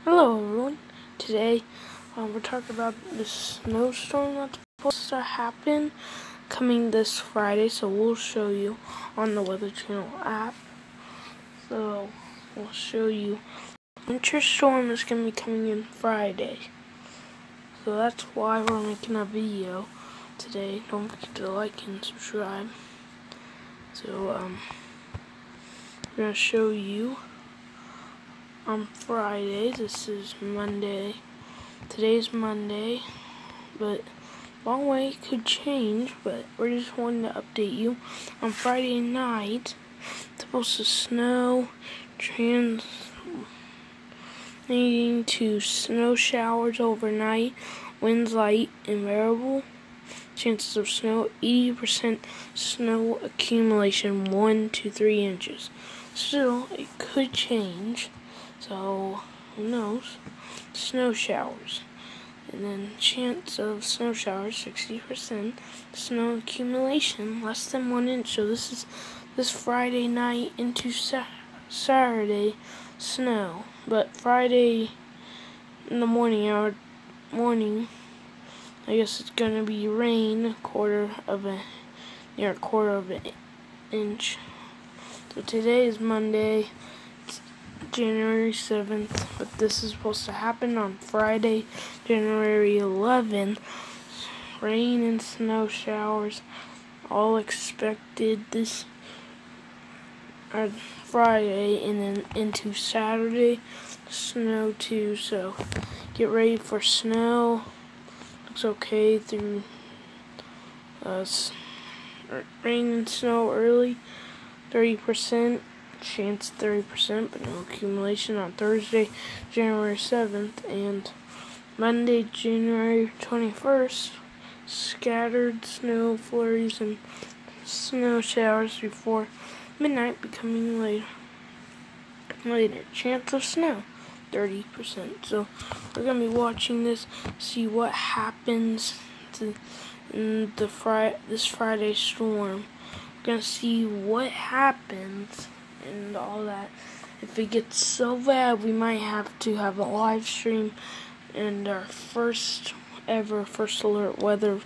Hello everyone. Today we're talking about the snowstorm that's supposed to happen coming this Friday. So we'll show you on the Weather Channel app. So we'll show you winter storm is going to be coming in Friday. So that's why we're making a video today. Don't forget to like and subscribe. So we're going to show you on Friday. This is Monday. Today's Monday, but long way could change, but we're just wanting to update you. On Friday night, it's supposed to snow, translating to snow showers overnight, winds light and variable, chances of snow 80%, snow accumulation 1 to 3 inches. Still, it could change. So, who knows? Snow showers. And then chance of snow showers, 60%. Snow accumulation, less than 1 inch. So this is this Friday night into Saturday, snow. But Friday in the morning, I guess it's going to be rain, near a quarter of an inch. So today is Monday. January 7th, but this is supposed to happen on Friday, January 11th. Rain and snow showers all expected this Friday, and then into Saturday, snow too. So get ready for snow. Looks okay through rain and snow early, 30%. Chance 30%, but no accumulation on Thursday, January 7th, and Monday, January 21st. Scattered snow flurries and snow showers before midnight, becoming later. Chance of snow 30%. So we're gonna be watching this, see what happens in this Friday storm. We're gonna see what happens and all that. If it gets so bad, we might have to have a live stream and our first alert weather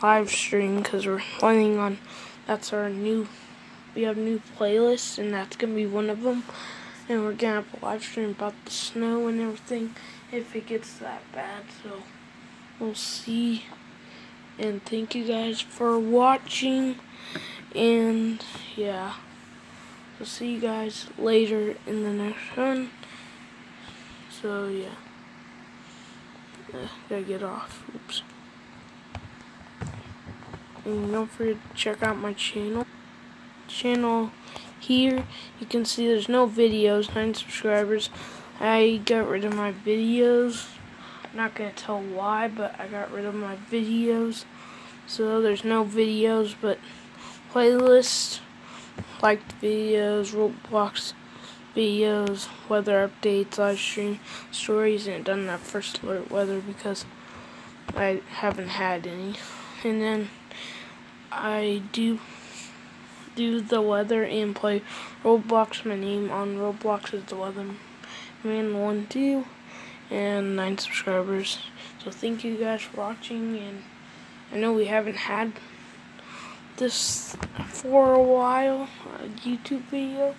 live stream, because we're planning on, we have new playlists, and that's gonna be one of them, and we're gonna have a live stream about the snow and everything if it gets that bad. So we'll see, and thank you guys for watching, and yeah. I'll see you guys later in the next one. So yeah, gotta get off. Oops. And don't forget to check out my channel. Here you can see there's no videos, 9 subscribers. I got rid of my videos. I'm not gonna tell why, but I got rid of my videos. So there's no videos, but playlist. Liked videos, Roblox videos, weather updates, live stream, stories, and done that first alert weather because I haven't had any. And then I do the weather and play Roblox. My name on Roblox is the Weatherman12 and 9 subscribers. So thank you guys for watching, and I know we haven't had this for a while, a YouTube video,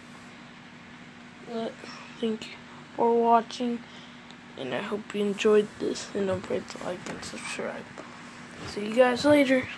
but thank you for watching, and I hope you enjoyed this, and don't forget to like and subscribe. See you guys later.